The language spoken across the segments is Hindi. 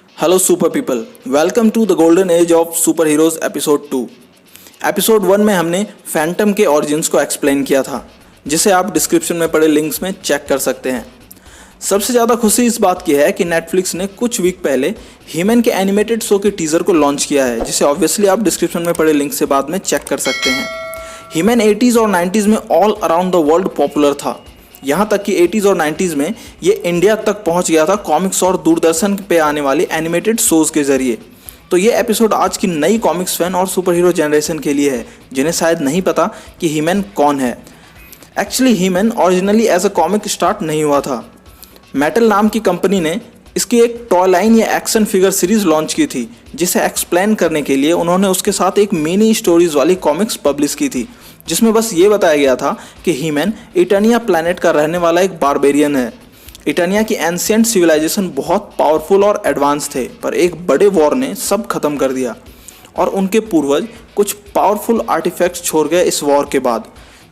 Hello super people, welcome to the golden age of super heroes episode 2। Episode 1 में हमने फैंटम के ऑरिजिन्स को एक्सप्लेन किया था, जिसे आप डिस्क्रिप्शन में पड़े लिंक्स में चेक कर सकते हैं। सबसे ज़्यादा खुशी इस बात की है कि नेटफ्लिक्स ने कुछ वीक पहले हीमैन के एनिमेटेड शो के टीज़र को लॉन्च किया है, जिसे ऑब्वियसली आप डिस्क्रिप्शन में पड़े लिंक से बाद में चेक कर सकते हैं। हीमैन 80s और 90s में all around the world popular था, यहाँ तक कि 80s और 90s में ये इंडिया तक पहुँच गया था कॉमिक्स और दूरदर्शन पे आने वाली एनिमेटेड शोज़ के ज़रिए। तो ये एपिसोड आज की नई कॉमिक्स फैन और सुपर हीरो जनरेशन के लिए है, जिन्हें शायद नहीं पता कि हीमैन कौन है। Actually He Man originally as a comic start नहीं हुआ था। मेटल नाम की कंपनी ने इसकी एक टॉय लाइन या एक्शन फिगर सीरीज लॉन्च की थी, जिसे एक्सप्लेन करने के लिए उन्होंने उसके साथ एक मिनी स्टोरीज वाली कॉमिक्स पब्लिश की थी, जिसमें बस ये बताया गया था कि हीमैन इटर्निया प्लैनेट का रहने वाला एक बारबेरियन है। इटर्निया की एंशिएंट सिविलाइजेशन बहुत पावरफुल और एडवांस थे, पर एक बड़े वॉर ने सब खत्म कर दिया और उनके पूर्वज कुछ पावरफुल आर्टिफैक्ट्स छोड़ गए इस वॉर के बाद,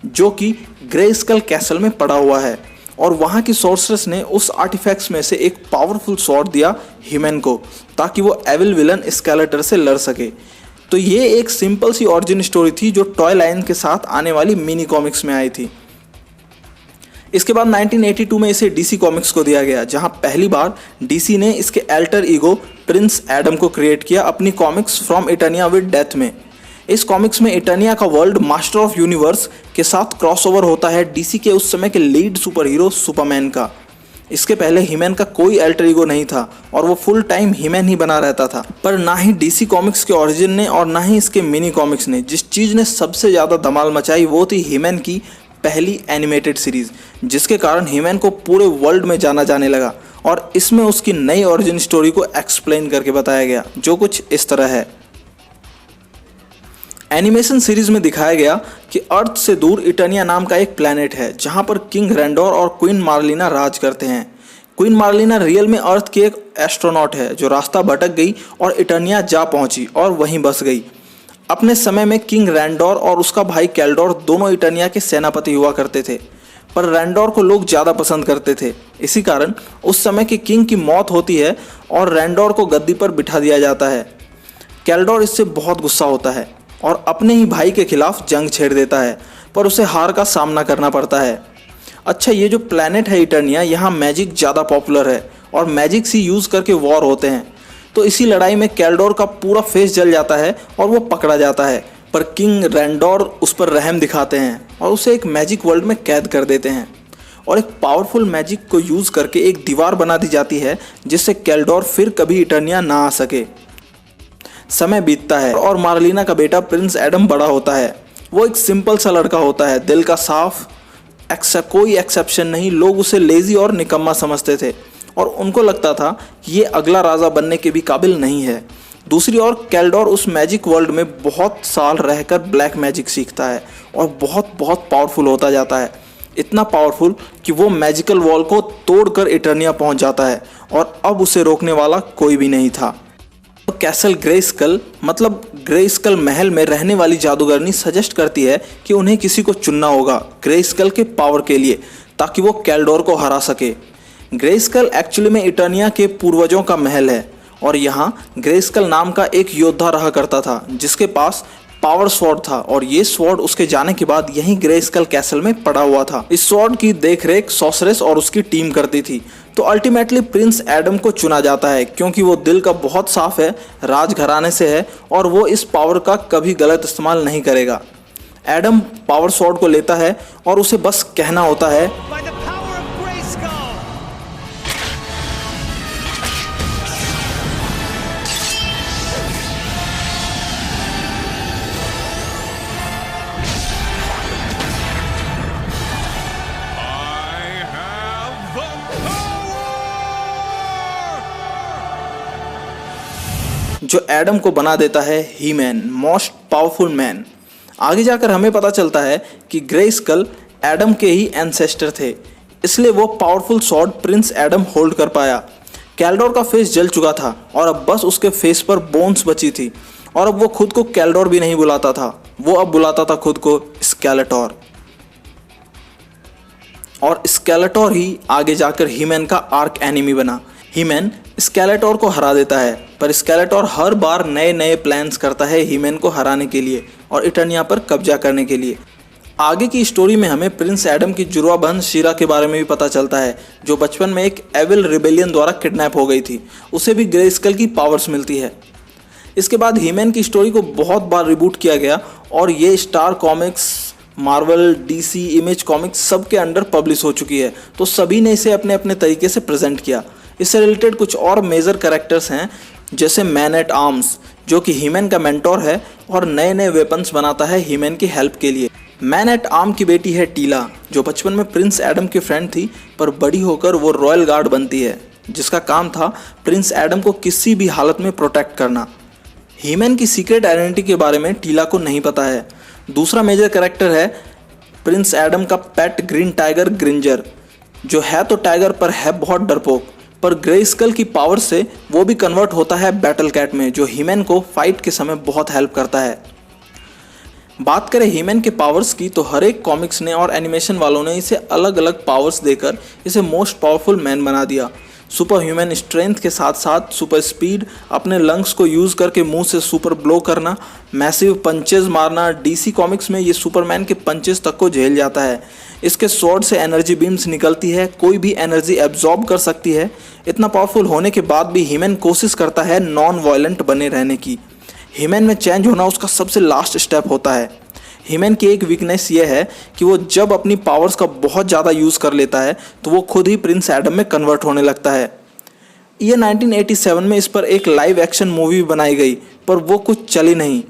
जो कि ग्रेस्कल कैसल में पड़ा हुआ है। और वहाँ की सोर्सरेस ने उस आर्टिफैक्ट्स में से एक पावरफुल स्वॉर्ड दिया हीमैन को, ताकि वो एविल विलन स्केलेटर से लड़ सके। तो ये एक सिंपल सी ऑरिजिन स्टोरी थी जो टॉय लाइन के साथ आने वाली मिनी कॉमिक्स में आई थी। इसके बाद 1982 में इसे डीसी कॉमिक्स को दिया गया, जहां पहली बार डीसी ने इसके अल्टर ईगो प्रिंस एडम को क्रिएट किया अपनी कॉमिक्स फ्रॉम इटर्निया विद डेथ में। इस कॉमिक्स में इटर्निया का वर्ल्ड मास्टर ऑफ यूनिवर्स के साथ क्रॉसओवर होता है डीसी के उस समय के लीड सुपर हीरो सुपरमैन का। इसके पहले हीमैन का कोई अल्टर ईगो नहीं था और वो फुल टाइम हीमैन ही बना रहता था। पर ना ही डीसी कॉमिक्स के ओरिजिन ने और ना ही इसके मिनी कॉमिक्स ने जिस चीज़ ने सबसे ज़्यादा धमाल मचाई वो थी हीमैन की पहली एनिमेटेड सीरीज, जिसके कारण हीमैन को पूरे वर्ल्ड में जाना जाने लगा। और इसमें उसकी नई ओरिजिन स्टोरी को एक्सप्लेन करके बताया गया, जो कुछ इस तरह है। एनिमेशन सीरीज में दिखाया गया कि अर्थ से दूर इटर्निया नाम का एक प्लैनेट है, जहां पर किंग रैंडोर और क्वीन मार्लिना राज करते हैं। क्वीन मार्लिना रियल में अर्थ की एक एस्ट्रोनॉट है जो रास्ता भटक गई और इटर्निया जा पहुंची और वहीं बस गई। अपने समय में किंग रैंडोर और उसका भाई कैल्डोर दोनों इटर्निया के सेनापति हुआ करते थे, पर रैंडोर को लोग ज़्यादा पसंद करते थे। इसी कारण उस समय के किंग की मौत होती है और रैंडोर को गद्दी पर बिठा दिया जाता है। कैल्डोर इससे बहुत गुस्सा होता है और अपने ही भाई के खिलाफ जंग छेड़ देता है, पर उसे हार का सामना करना पड़ता है। अच्छा, ये जो प्लैनेट है इटर्निया, यहाँ मैजिक ज़्यादा पॉपुलर है और मैजिक से यूज़ करके वॉर होते हैं। तो इसी लड़ाई में कैल्डोर का पूरा फेस जल जाता है और वो पकड़ा जाता है, पर किंग रैंडोर उस पर रहम दिखाते हैं और उसे एक मैजिक वर्ल्ड में कैद कर देते हैं। और एक पावरफुल मैजिक को यूज़ करके एक दीवार बना दी जाती है, जिससे कैल्डोर फिर कभी इटर्निया ना आ सके। समय बीतता है और मार्लिना का बेटा प्रिंस एडम बड़ा होता है। वो एक सिंपल सा लड़का होता है, दिल का साफ, कोई एक्सेप्शन नहीं। लोग उसे लेजी और निकम्मा समझते थे और उनको लगता था कि ये अगला राजा बनने के भी काबिल नहीं है। दूसरी ओर कैल्डोर उस मैजिक वर्ल्ड में बहुत साल रहकर ब्लैक मैजिक सीखता है और बहुत बहुत पावरफुल होता जाता है। इतना पावरफुल कि वो मैजिकल वॉल को तोड़कर इटर्निया पहुंच जाता है और अब उसे रोकने वाला कोई भी नहीं था। तो कैसल ग्रेस्कल मतलब ग्रेस्कल महल में रहने वाली जादूगरनी सजेस्ट करती है कि उन्हें किसी को चुनना होगा ग्रेस्कल के पावर के लिए, ताकि वो कैल्डोर को हरा सके। ग्रेस्कल एक्चुअली में इटर्निया के पूर्वजों का महल है और यहाँ ग्रेस्कल नाम का एक योद्धा रहा करता था, जिसके पास पावर स्वॉर्ड था और ये स्वॉर्ड उसके जाने के बाद यहीं ग्रेस्कल कैसल में पड़ा हुआ था। इस स्वॉर्ड की देखरेख सॉर्सरेस और उसकी टीम करती थी। तो अल्टीमेटली प्रिंस एडम को चुना जाता है, क्योंकि वो दिल का बहुत साफ है, राजघराने से है और वो इस पावर का कभी गलत इस्तेमाल नहीं करेगा। एडम पावर स्वॉर्ड को लेता है और उसे बस कहना होता है, जो एडम को बना देता है हीमैन, मोस्ट पावरफुल मैन। आगे जाकर हमें पता चलता है कि ग्रेस्कल एडम के ही एंसेस्टर थे, इसलिए वो powerful sword Prince Adam hold कर पाया। कैल्डोर का फेस जल चुका था और अब बस उसके फेस पर बोन्स बची थी और अब वो खुद को कैल्डोर भी नहीं बुलाता था, वो अब बुलाता था खुद को स्केलेटोर। और स्केलेटोर ही आगे जाकर हीमैन का आर्क एनिमी बना। हीमैन स्केलेटोर को हरा देता है, पर स्केलेटोर हर बार नए नए प्लान्स करता है हीमैन को हराने के लिए और इटर्निया पर कब्जा करने के लिए। आगे की स्टोरी में हमें प्रिंस एडम की जुड़वा बहन शीरा के बारे में भी पता चलता है, जो बचपन में एक एविल रिबेलियन द्वारा किडनैप हो गई थी। उसे भी ग्रेस्केल की पावर्स मिलती है। इसके बाद हीमैन की स्टोरी को बहुत बार रिबूट किया गया और ये star comics, Marvel, DC, image comics सब के अंडर पब्लिश हो चुकी है, तो सभी ने इसे अपने अपने तरीके से प्रेजेंट किया। इससे रिलेटेड कुछ और मेजर कैरेक्टर्स हैं, जैसे मैन एट आर्म्स, जो कि हीमैन का मेंटोर है और नए नए वेपन्स बनाता है हीमैन की हेल्प के लिए। मैन एट आर्म की बेटी है टीला, जो बचपन में प्रिंस एडम की फ्रेंड थी, पर बड़ी होकर वो रॉयल गार्ड बनती है, जिसका काम था प्रिंस एडम को किसी भी हालत में प्रोटेक्ट करना। हीमैन की सीक्रेट आइडेंटिटी के बारे में टीला को नहीं पता है। दूसरा मेजर कैरेक्टर है प्रिंस एडम का पेट ग्रीन टाइगर ग्रिंजर, जो है तो टाइगर पर है बहुत डरपोक, पर ग्रेस्केल की पावर से वो भी कन्वर्ट होता है बैटल कैट में, जो हीमैन को फाइट के समय बहुत हेल्प करता है। बात करें हीमैन के पावर्स की, तो हर एक कॉमिक्स ने और एनिमेशन वालों ने इसे अलग अलग पावर्स देकर इसे मोस्ट पावरफुल मैन बना दिया। सुपर ह्यूमन स्ट्रेंथ के साथ साथ सुपर स्पीड, अपने लंग्स को यूज़ करके मुंह से सुपर ब्लो करना, मैसिव पंचेज मारना। डीसी कॉमिक्स में ये सुपरमैन के पंचेज तक को झेल जाता है। इसके स्वॉर्ड से एनर्जी बीम्स निकलती है, कोई भी एनर्जी एब्जॉर्ब कर सकती है। इतना पावरफुल होने के बाद भी हीमैन कोशिश करता है नॉन वायलेंट बने रहने की। हीमैन में चेंज होना उसका सबसे लास्ट स्टेप होता है। हीमैन की एक वीकनेस ये है कि वो जब अपनी पावर्स का बहुत ज़्यादा यूज़ कर लेता है तो वो खुद ही प्रिंस एडम में कन्वर्ट होने लगता है। ये 1987 में इस पर एक लाइव एक्शन मूवी बनाई गई, पर वो कुछ चली नहीं,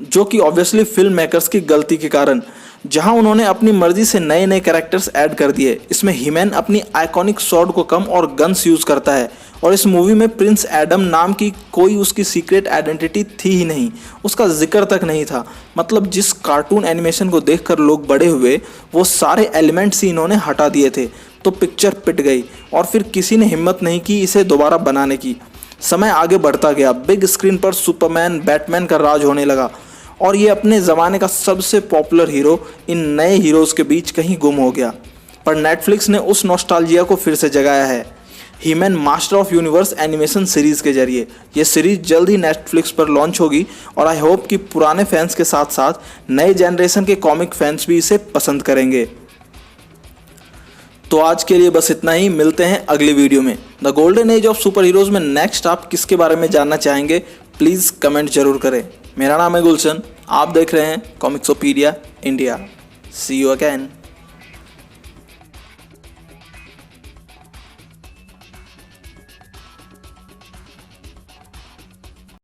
जो कि ऑब्वियसली फिल्म मेकर्स की गलती के कारण, जहां उन्होंने अपनी मर्जी से नए नए कैरेक्टर्स ऐड कर दिए। इसमें हीमैन अपनी आइकॉनिक स्वॉर्ड को कम और गन्स यूज़ करता है, और इस मूवी में प्रिंस एडम नाम की कोई उसकी सीक्रेट आइडेंटिटी थी ही नहीं, उसका जिक्र तक नहीं था। मतलब जिस कार्टून एनिमेशन को देखकर लोग बड़े हुए, वो सारे एलिमेंट्स ही इन्होंने हटा दिए थे, तो पिक्चर पिट गई और फिर किसी ने हिम्मत नहीं की इसे दोबारा बनाने की। समय आगे बढ़ता गया, बिग स्क्रीन पर सुपरमैन, बैटमैन का राज होने लगा, और ये अपने ज़माने का सबसे पॉपुलर हीरो इन नए हीरोज़ के बीच कहीं गुम हो गया। पर नेटफ्लिक्स ने उस नॉस्टैल्जिया को फिर से जगाया है He-Man master of universe animation series के जरिए। ये सीरीज़ जल्द ही नेटफ्लिक्स पर लॉन्च होगी, और आई होप कि पुराने फैंस के साथ साथ नए जनरेशन के कॉमिक फैंस भी इसे पसंद करेंगे। तो आज के लिए बस इतना ही, मिलते हैं अगली वीडियो में। The golden age of super heroes में नेक्स्ट आप किसके बारे में जानना चाहेंगे, प्लीज़ कमेंट जरूर करें। मेरा नाम है गुलशन, आप देख रहे हैं Comicsopedia India. See you again.